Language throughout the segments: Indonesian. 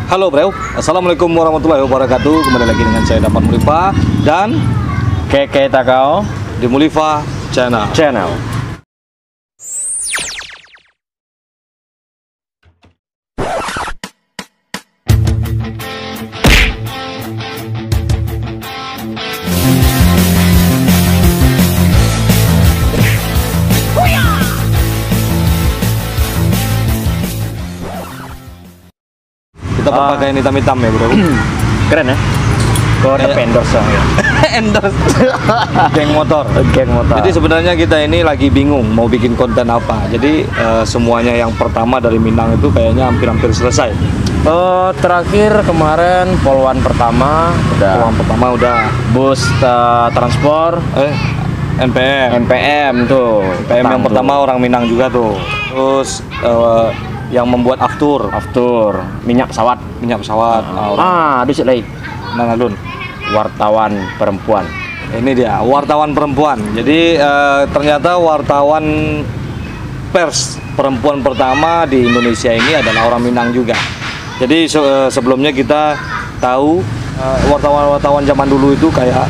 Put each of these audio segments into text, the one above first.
Halo bro, assalamualaikum warahmatullahi wabarakatuh. Kembali lagi dengan saya Dapat Mulifa dan Keke Takao di Mulifa Channel. Kita berpakaian hitam-hitam ya bro. keren ya. Kok dapat endorse ya? Endorse geng motor. Jadi sebenarnya kita ini lagi bingung mau bikin konten apa. Jadi semuanya yang pertama dari Minang itu kayaknya hampir-hampir selesai. Terakhir kemarin polwan pertama udah. Bus transport NPM tuh. NPM yang pertama orang Minang juga tuh. Terus yang membuat aftur minyak pesawat. Dusik lagi. Mana Dun? Wartawan perempuan. Ini dia wartawan perempuan. Jadi ternyata wartawan pers perempuan pertama di Indonesia ini adalah orang Minang juga. Jadi sebelumnya kita tahu wartawan-wartawan zaman dulu itu kayak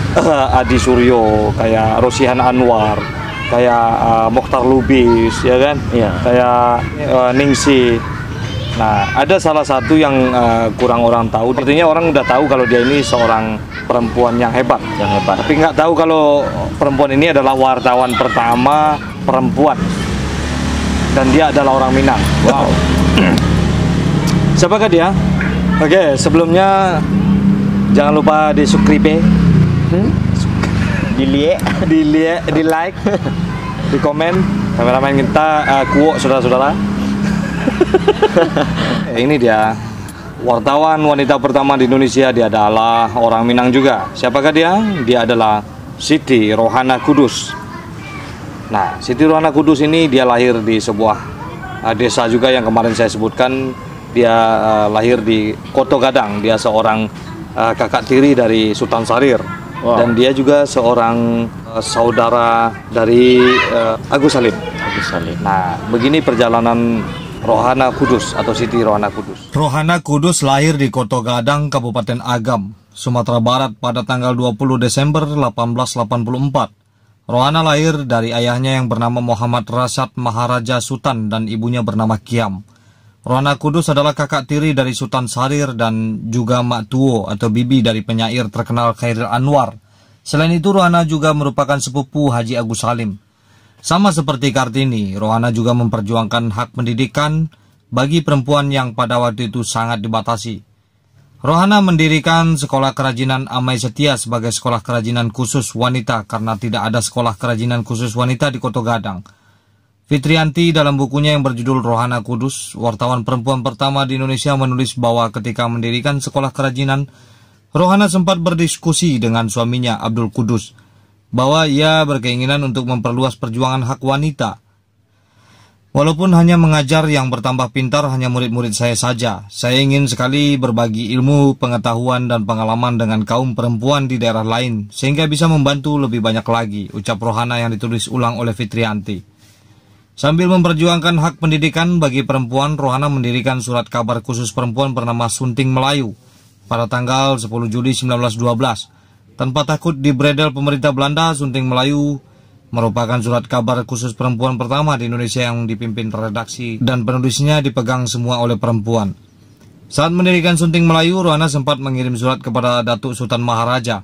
Adi Suryo, kayak Rosihan Anwar, kayak Mokhtar Lubis, ya kan? Iya. Kayak Ningsih. Nah, ada salah satu yang kurang orang tahu. Artinya orang udah tahu kalau dia ini seorang perempuan yang hebat. Tapi nggak tahu kalau perempuan ini adalah wartawan pertama perempuan. Dan dia adalah orang Minang. Wow. Siapakah dia? Oke, sebelumnya jangan lupa di subscribe, di like, di komen. Kameramen kita kuok saudara-saudara. Ini dia wartawan wanita pertama di Indonesia. Dia adalah orang Minang juga. Siapakah dia? Dia adalah Siti Rohana Kudus. Nah, Siti Rohana Kudus ini dia lahir di sebuah desa juga yang kemarin saya sebutkan. Dia lahir di Koto Gadang. Dia seorang kakak tiri dari Sultan Syahrir. Wow. Dan dia juga seorang saudara dari Agus Salim. Nah, begini perjalanan Rohana Kudus atau Siti Rohana Kudus. Rohana Kudus lahir di Koto Gadang, Kabupaten Agam, Sumatera Barat pada tanggal 20 Desember 1884. Rohana lahir dari ayahnya yang bernama Muhammad Rasyad Maharaja Sultan dan ibunya bernama Kiam. Rohana Kudus adalah kakak tiri dari Sultan Syahrir dan juga mak tuo atau bibi dari penyair terkenal Khairil Anwar. Selain itu, Rohana juga merupakan sepupu Haji Agus Salim. Sama seperti Kartini, Rohana juga memperjuangkan hak pendidikan bagi perempuan yang pada waktu itu sangat dibatasi. Rohana mendirikan sekolah kerajinan Amai Setia sebagai sekolah kerajinan khusus wanita karena tidak ada sekolah kerajinan khusus wanita di Koto Gadang. Fitrianti dalam bukunya yang berjudul Rohana Kudus, wartawan perempuan pertama di Indonesia, menulis bahwa ketika mendirikan sekolah kerajinan, Rohana sempat berdiskusi dengan suaminya Abdul Kudus bahwa ia berkeinginan untuk memperluas perjuangan hak wanita. Walaupun hanya mengajar yang bertambah pintar hanya murid-murid saya saja, saya ingin sekali berbagi ilmu, pengetahuan, dan pengalaman dengan kaum perempuan di daerah lain, sehingga bisa membantu lebih banyak lagi, ucap Rohana yang ditulis ulang oleh Fitrianti. Sambil memperjuangkan hak pendidikan bagi perempuan, Rohana mendirikan surat kabar khusus perempuan bernama Sunting Melayu pada tanggal 10 Juli 1912. Tanpa takut dibredel pemerintah Belanda, Sunting Melayu merupakan surat kabar khusus perempuan pertama di Indonesia yang dipimpin redaksi dan penulisnya dipegang semua oleh perempuan. Saat mendirikan Sunting Melayu, Rohana sempat mengirim surat kepada Datuk Sultan Maharaja,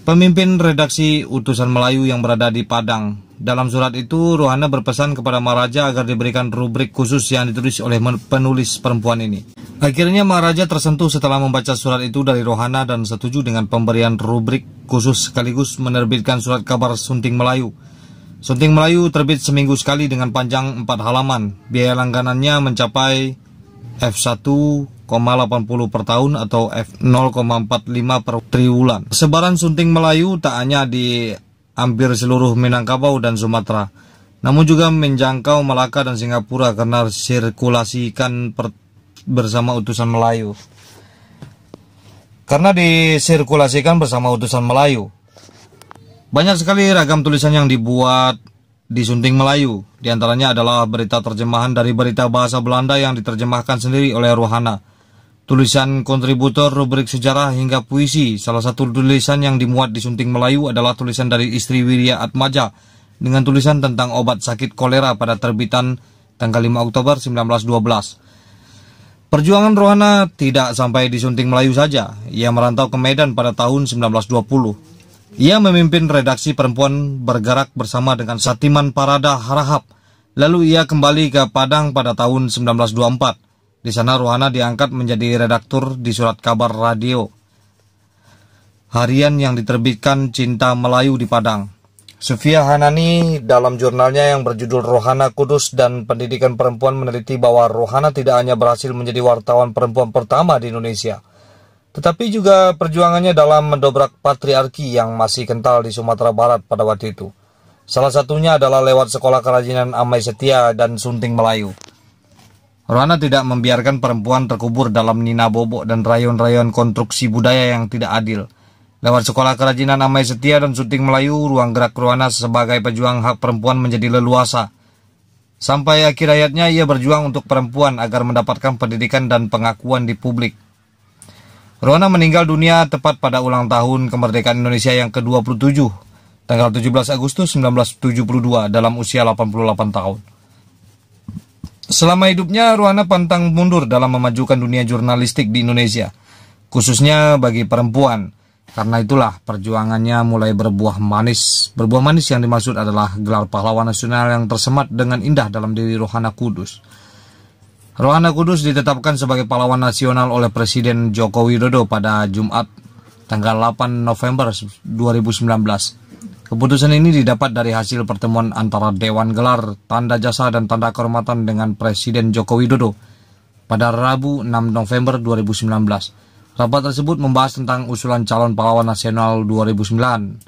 pemimpin redaksi utusan Melayu yang berada di Padang. Dalam surat itu, Rohana berpesan kepada Maharaja agar diberikan rubrik khusus yang ditulis oleh penulis perempuan ini. Akhirnya Maharaja tersentuh setelah membaca surat itu dari Rohana dan setuju dengan pemberian rubrik khusus sekaligus menerbitkan surat kabar Sunting Melayu. Sunting Melayu terbit seminggu sekali dengan panjang 4 halaman. Biaya langganannya mencapai F1,80 per tahun atau F0,45 per triwulan. Sebaran Sunting Melayu tak hanya di hampir seluruh Minangkabau dan Sumatera, namun juga menjangkau Malaka dan Singapura karena sirkulasikan bersama utusan Melayu. Karena disirkulasikan bersama utusan Melayu, banyak sekali ragam tulisan yang dibuat di Sunting Melayu. Di antaranya adalah berita terjemahan dari berita bahasa Belanda yang diterjemahkan sendiri oleh Rohana. tulisan kontributor, rubrik sejarah hingga puisi. Salah satu tulisan yang dimuat di Sunting Melayu adalah tulisan dari istri Wirya Atmaja dengan tulisan tentang obat sakit kolera pada terbitan tanggal 5 Oktober 1912. Perjuangan Rohana tidak sampai di Sunting Melayu saja. Ia merantau ke Medan pada tahun 1920. Ia memimpin redaksi perempuan bergerak bersama dengan Satiman Parada Harahap. Lalu ia kembali ke Padang pada tahun 1924. Di sana Rohana diangkat menjadi redaktur di surat kabar radio harian yang diterbitkan Cinta Melayu di Padang. Sufia Hanani dalam jurnalnya yang berjudul Rohana Kudus dan Pendidikan Perempuan meneliti bahwa Rohana tidak hanya berhasil menjadi wartawan perempuan pertama di Indonesia, tetapi juga perjuangannya dalam mendobrak patriarki yang masih kental di Sumatera Barat pada waktu itu. Salah satunya adalah lewat Sekolah Kerajinan Amai Setia dan Sunting Melayu. Rohana tidak membiarkan perempuan terkubur dalam nina bobok dan rayon-rayon konstruksi budaya yang tidak adil. Lewat Sekolah Kerajinan Amai Setia dan Sunting Melayu, ruang gerak Rohana sebagai pejuang hak perempuan menjadi leluasa. Sampai akhir hayatnya ia berjuang untuk perempuan agar mendapatkan pendidikan dan pengakuan di publik. Rohana meninggal dunia tepat pada ulang tahun kemerdekaan Indonesia yang ke-27, tanggal 17 Agustus 1972 dalam usia 88 tahun. Selama hidupnya, Rohana pantang mundur dalam memajukan dunia jurnalistik di Indonesia, khususnya bagi perempuan. Karena itulah perjuangannya mulai berbuah manis. Berbuah manis yang dimaksud adalah gelar pahlawan nasional yang tersemat dengan indah dalam diri Rohana Kudus. Rohana Kudus ditetapkan sebagai pahlawan nasional oleh Presiden Joko Widodo pada Jumat tanggal 8 November 2019. Keputusan ini didapat dari hasil pertemuan antara Dewan Gelar, Tanda Jasa dan Tanda Kehormatan dengan Presiden Joko Widodo pada Rabu 6 November 2019. Rapat tersebut membahas tentang usulan calon pahlawan nasional 2019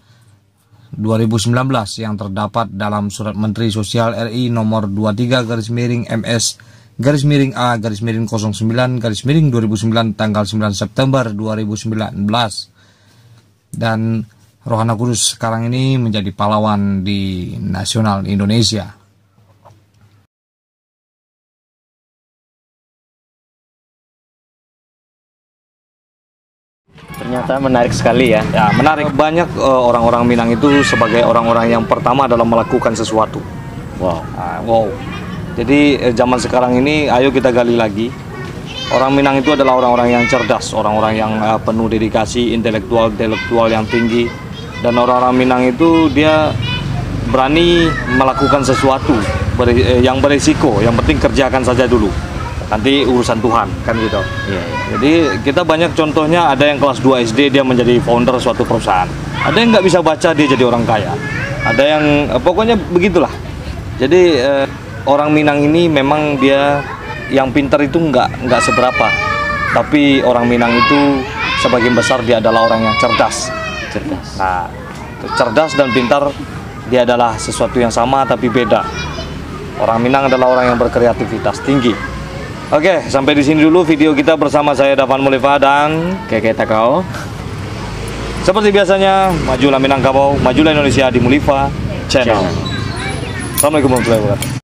yang terdapat dalam Surat Menteri Sosial RI nomor 23-MS-A-09-09 tanggal 9 September 2019. Dan Rohana Kudus sekarang ini menjadi pahlawan di nasional Indonesia. Ternyata menarik sekali ya. Ya, menarik. Banyak orang-orang Minang itu sebagai orang-orang yang pertama dalam melakukan sesuatu. Wow. Wow. Jadi zaman sekarang ini ayo kita gali lagi. Orang Minang itu adalah orang-orang yang cerdas, orang-orang yang penuh dedikasi, intelektual yang tinggi. Dan orang-orang Minang itu dia berani melakukan sesuatu yang berisiko. Yang penting kerjakan saja dulu. Nanti urusan Tuhan, kan gitu. Iya. Jadi kita banyak contohnya, ada yang kelas 2 SD dia menjadi founder suatu perusahaan. Ada yang nggak bisa baca dia jadi orang kaya. Ada yang pokoknya begitulah. Jadi orang Minang ini memang dia yang pintar itu nggak seberapa. Tapi orang Minang itu sebagian besar dia adalah orang yang cerdas. Nah, cerdas dan pintar dia adalah sesuatu yang sama tapi beda. Orang Minang adalah orang yang berkreativitas tinggi. Oke, sampai di sini dulu video kita bersama saya Davan Mulifa dan Keke Takao. seperti biasanya, majulah Minangkabau, majulah Indonesia di Mulifa Channel. Assalamualaikum warahmatullahi wabarakatuh.